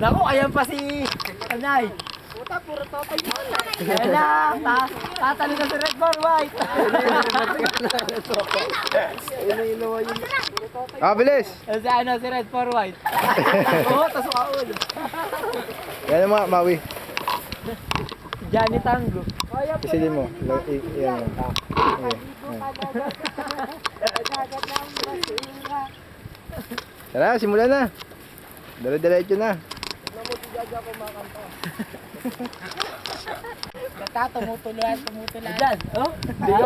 Naku, ayan pa si Anay. Puta, puro totay mo. Ayan na, tatalo na si Red Bar White. Ah, bilis. Si ano, si Red Bar White. Oo, tasok ako ulo. Yan mga Maui. Johnny Tango. Isilin mo. Yan. Tara, simulan na. Dala-diretso na. Tumutulan. Diyan, oh?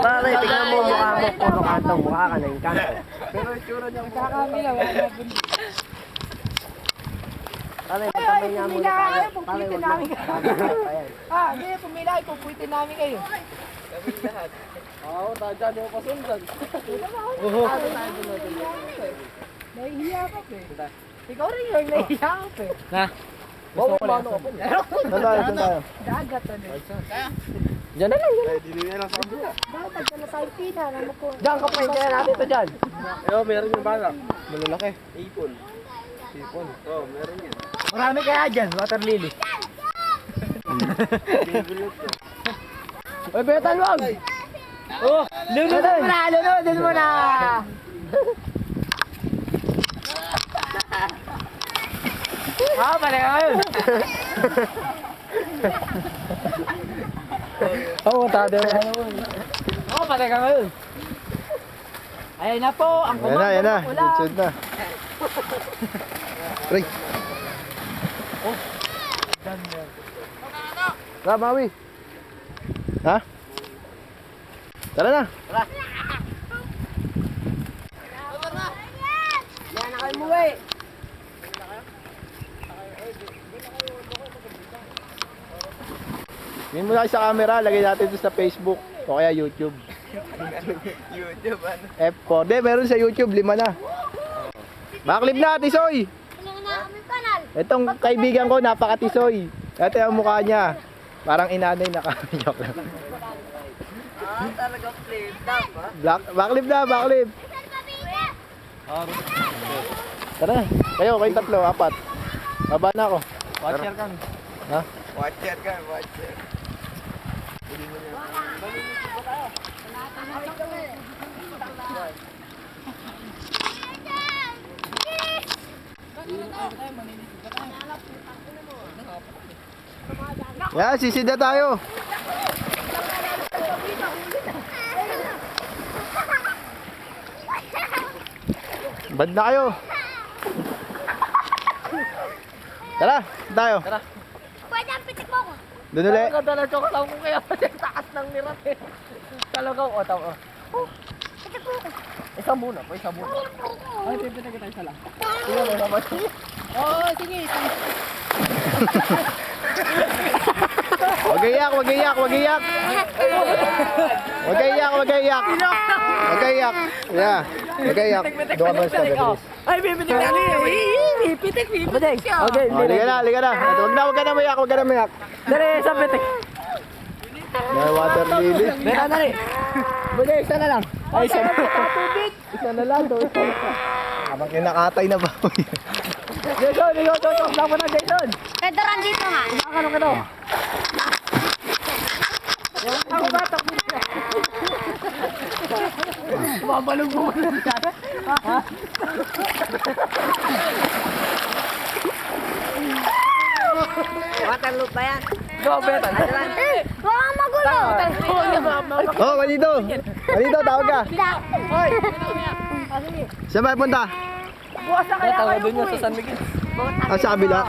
Pare, tingnan mo mukha mo. Puro kanto. Mukha ka na yung kanto. Pero itsura niya. Kakamila, wala na bundi. Pare, magkamay nga muna. Pare, wag lang. Hindi, pumila, ipupuitin namin kayo. Kami lahat. Oo, dyan yung pasundan. Nahihiya ka pa eh. Ikaw rin yung nahihiya ka pa eh. Na? Saan tayo? Dagat ano eh. Diyan na lang, diyan. Dili na lang sa kabila. Dapat ka na tayo pina. Diyan ka pa, hindi natin ito dyan. Meron yung bala. Malalaki. Ipon. Oo, meron yan. Marami kaya dyan, water lily. Uy, betan wag! Oh, lunod mo na. Pala ka ngayon. Tade. Pala ka ngayon. Ayan na po, ang kumanda. Yan na. Sunod na. Ray. Tara, Maui. Ha? Tara na. Yan na kayo muwi. Tingin mo na sa camera, lagay natin ito sa Facebook o kaya YouTube. YouTube ano? F4. De, meron sa YouTube, 5 na. Baklip na, Tisoy. Itong kaibigan ko, napaka-tisoy. Ito yung mukha niya. Parang inanay na kami. Joke lang. Talagang flip top ha? Baklip na, baklip. Tara, kayo, kayong 3, 4. Baba na ako. Watcher kami. Ha? Watcher kami, watcher. Yan, sisida tayo. Bad na kayo. Tara, tayo. Tara. Pwede ang pitik mo ko. Doon ulit. Dala ko lang ko kaya pati taas ng nirat eh. Talagang tama. Pitik mo ko. Isang muna. Ay, pipita kita isa lang. Sige mo naman. Oo, sige. Wag iyak. Wag iyak. Yeah. Wag iyak. Doon ka basta bilis. Ay, pipitik na niya. Pipitik. Okay, Liga na. Wag ka na mayak. Dali, sa pitik. May water lily. Betan, dali. Bude, isa na lang. Ay, isa na. Isa na lang, do. Habang kinakatay na ba? Jason, lang mo na, Jason. Pedro, andito nga. Ano ka daw? Ako batok mo siya. Mabalong mo na siya. Waterloop ba yan? Go, Betan. Huwag kang magulo. Oh, kanito. Tawag ka. Hoy. Saan ba punta? Bukas na kaya Tawa kayo doon po yun sa eh. San Miguel. Sa kabila.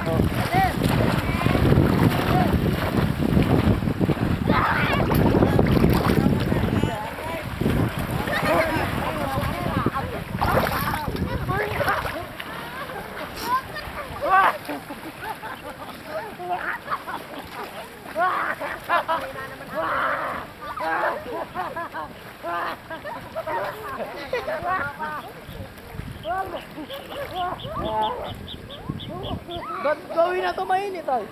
Gawin na ito mainit ay.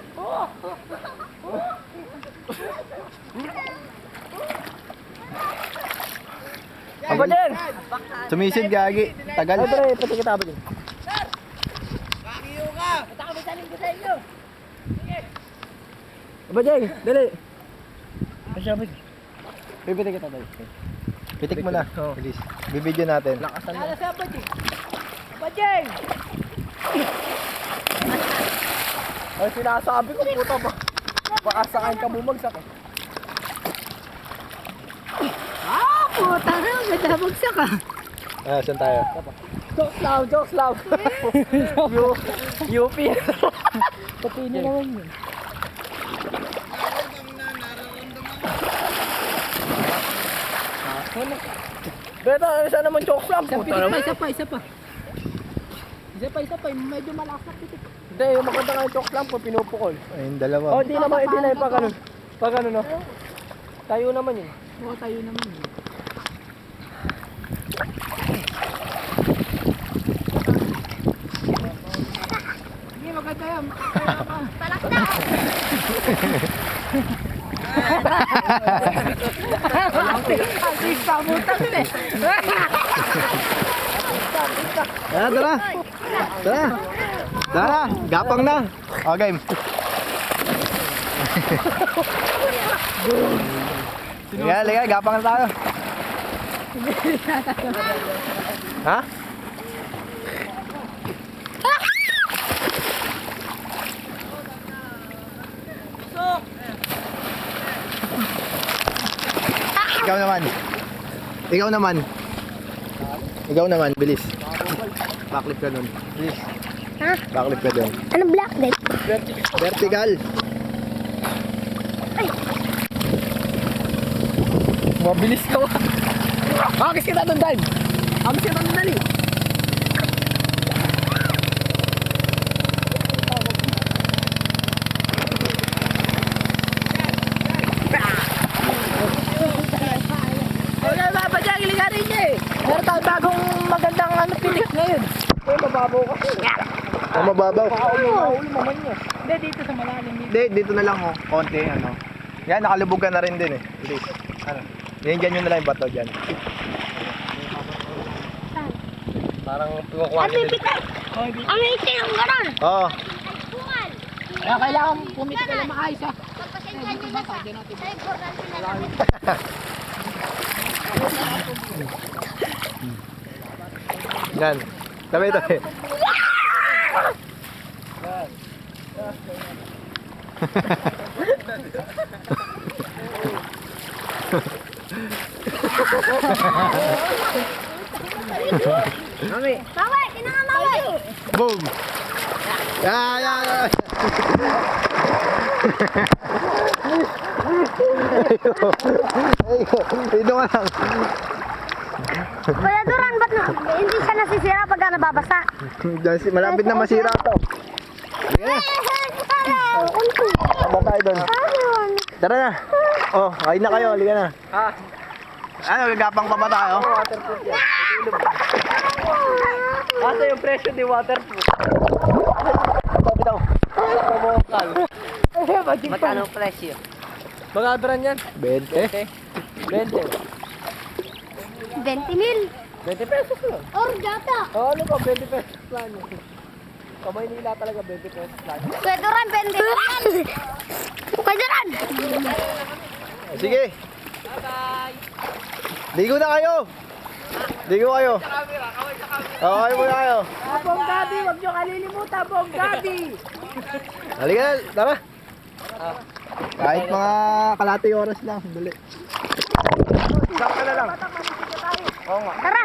Abadeng! Sumisid gagi. Tagal. Ay, pre, pati kita abadeng. Abadeng, dali. Asya, abadeng. Pipiti kita tayo. Pitik mo na. Bilis. Bibidyo natin. Lakasan mo. Ala sa abadeng. Abadeng! Ay, sinasabi ko, puta ba? Baka saan ka bumagsak eh. Puta na, nagdabagsak ka. Ah, saan tayo? Jokes lang, jokes lang. UP. Pati na naman yun. Beto, isa naman jokes lang. Puta naman. Isa pa. Medyo malakas na pitik. Hindi, yung maganda nga yung jokes lang po, pinupukol. Ayun, dalawa. Oh, di naman, hindi na yung pag ano. Pag ano, no? Tayo naman yun. Oo, tayo naman. Sige, maganda yan. Talak na. Asig pa, butang yun eh. Tara. Tara, gapang na. Oh, game. Liga, gapang na tayo. Ha? Ikaw naman, bilis. Backflip ka dun. Bilis. Ha? Backflip ka dun. Ano black net? Vertical. Mabilis ka ba? Bakit kita doon, dive? Ang siya doon, dali. Okay, Papa Jack, iligarin niya eh. Meron tayong bagong magandang pitik ngayon. Eh, mababaw kasi. Mababaw. Ulo naman niya. Hindi, dito sa malalim. Hindi, dito na lang oh. Konti, ano. Yan, nakalubog ka na rin din eh. Bilis. Ano? Yan, dyan yun na lang yung bato dyan. Parang kukuha Ano yung bitak? Ang itin ang ganon. Oo. Bungal. Kaya kailangan pumitik ka lang maayos ha. Pagpasensya nyo na sa importante na namin. Yan. Tabi. Mami. Maway, tinangan maway. Boom! Yeah. Ito nga lang. Kuya Duran, ba't hindi siya nasisira pag nababasa? Malapit na masira to. Tama tayo doon. Tara na. Oh, kain na kayo. Halika na. Ah, Ano, gagapang pa ba tayo? waterproof yan. Asa yung presyo ni waterproof? Sabi daw. Pabokal. Magkano presyo? Magkano yan? 20. 20. 20 mil. 20 pesos lang. Or gata. Oh, ano ba? 20 pesos lang. Kamay nila talaga 20 pesos lang. Kuya Duran, 20 mil yan. Kuya Duran. Sige. Ligo na kayo. Ligo kayo. Okay muna kayo. Bong Gabi, huwag nyo kalilimutan, Bong Gabi. Halika na. Tara. Kahit mga kalati oras lang. Dali. Saan ka na lang? Oo nga. Tara.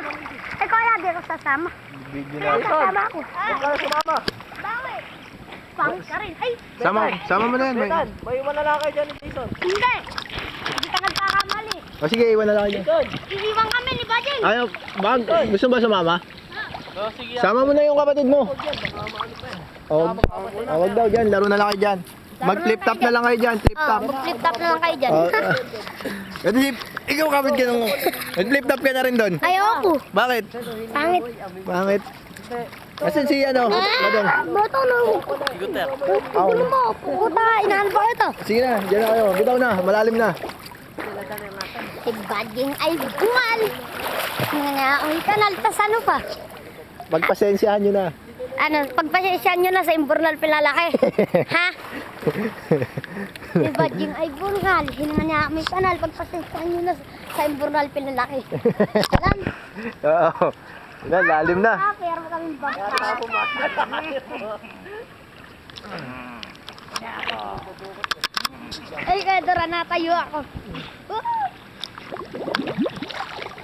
Eh, kuya, di ako sasama. Video Kaya na. sasama ako. Huwag ka na sumama. Bakit? Pangit ka rin. Ay, Sama mo na yan. Betan, may iwan na lang kayo dyan ni Jason. hindi. Hindi ka nagkakamali. O sige, iwan na lang kayo. Jason! Iiwan kami ni Bajing. Ayaw, gusto ba sumama? Oh, sige. Sama mo na yung kapatid mo. Oh, wag daw dyan, laro na lang kayo dyan. Mag-flip top na lang kayo dyan, flip top. Mag-flip top na lang kayo dyan. Kasi ikaw kapit ka nung mag-flip top ka na rin doon. Ayoko. Bakit? Pangit. Bakit? Kasi si ano, madong. Boto na. Gulo mo. Puta, inahan pa ito. Sige na, dyan na kayo. Bitaw na, malalim na. Si Bajing ay bungal. nga, uy, kanal, tas ano pa? Magpasensyahan nyo na. Ano, pagpasensyahan nyo na sa imburnal pinalaki. Ha? Diba, Jing ay bungal. Hininga niya may kanal, pagpasensyahan nyo na sa imburnal pinalaki. Alam? Oo. Yan, lalim na. Ah, pero kaming basta. Ay, kaya Dora, natayo ako.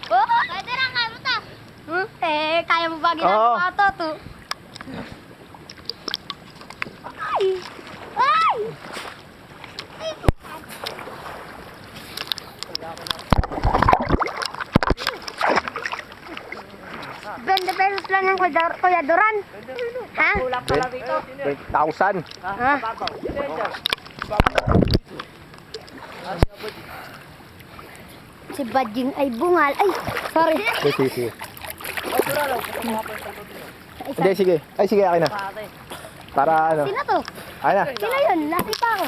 Kaya Dora, kaya mo ta. Kaya mo ba ginagawa to? Ay! Ay! $20 lang yung Kuya Duran. Ha? 20,000. Ah. Si Badjing ay bungal. Ay, sorry. Sige. Hindi, sige. Ay, sige, akin na. Para ano. Sino to? Akin na. Sino yun? Lati pa ako.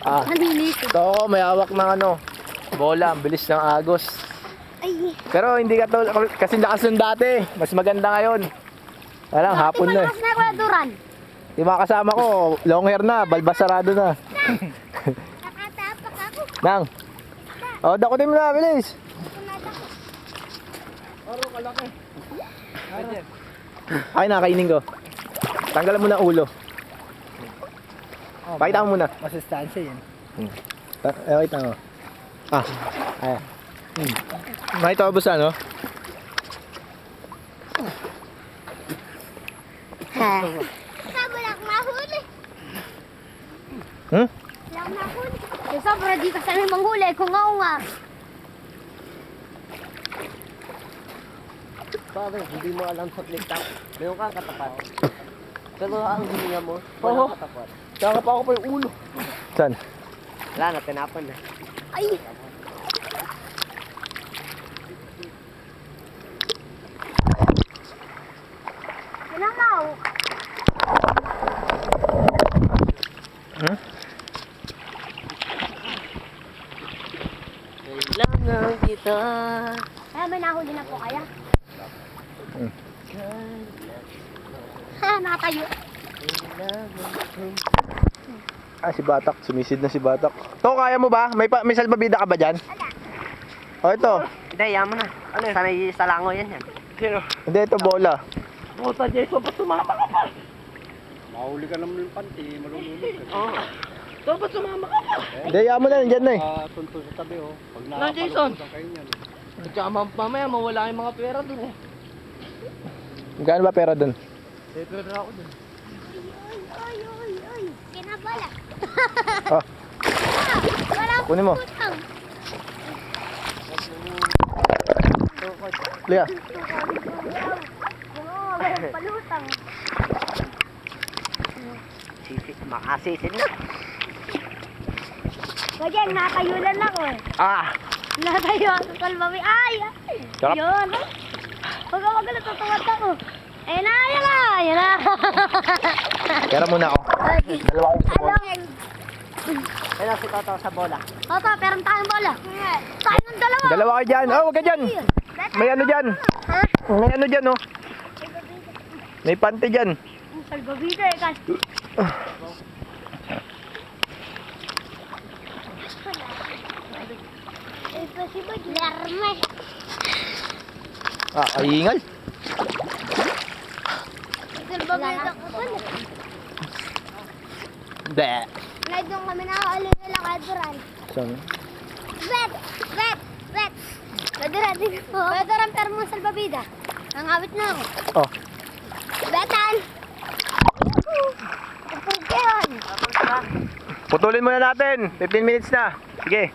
Ah. Nalinis. Ito, may hawak ng ano. Bola, ang bilis ng agos. Ay. Pero hindi ka to, kasi lakas nun dati. Mas maganda ngayon. Walang hapon na eh. Malakas na Kuya Duran. Yung mga kasama ko, long hair na, balbasarado na. Nakatapak ako. Nang. O, dakutin mo na, bilis. Ay, nakainin ko. Tanggalan mo na ulo. Pakita mo muna. Masustansya yun. Pakita mo. Ah, ayan. Makita ko ba sa ano? Ha. Wala akong mahuli. Hmm? Wala akong mahuli. Sobra di ka sanay manghuli. Kung ako nga. Pare, hindi mo alam sa plintak. Mayroon kang katapat. Pero ang hininga mo, walang katapat. Kakapa ko pa yung ulo. Saan? Wala na, tinapan na. Ay. Sinangaw. Hmm? Kailangan kita. May nahuli na po kaya? Ha, nakatayo. Ah, si Batak. Sumisid na si Batak. To, kaya mo ba? May salbabida ka ba dyan? O, ito. Hindi, yaman na. Ano yun? Sanay sa lango yan yan. Sino? Hindi, ito bola. Puta, Jason, ba't sumama ka pa? Mahuli ka naman ng panty, malulunod ka. Oo. So, ba't sumama ka pa? Hindi, yaman na, nandyan na eh. Tunto sa tabi, oh. Pag Ano, Jason? nakapalapot kayo niyan. At saka mamaya mawala yung mga pera dun eh. Magkano ba pera doon? May pera ako dun. Ay. Kinabala. Oh, Wala akong kunin mo. utang. Liya. Oo, walang palutang. Makasisid na. Kaya nakayulan ako eh. Ah! Natayo ako sa salbami. Ay! Sarap. Yun. Huwag ako na tutuwad ako. Ayun na, ayun na, ayun na. Pera muna ako. Dalawa ko sa bola. Kailan si Toto sa bola? Toto, pero tayong bola. Tayo ng dalawa. Dalawa kayo dyan. Oh, wag ka dyan. May ano dyan. Ha? May ano dyan, oh. May pante dyan. Ang salbabida eh, kasi. Ito si Bud. Lerme. Ah, kaingal. Salbabida ko to. Hindi. Doon kami nakakaalala nila kay Duran. Saan? Bet! Duran, din po. Duran, pero mo salbabida. Nangawit na ako. Oh. Betan! Pupugyan! Putulin muna natin. 15 minutes na. Sige.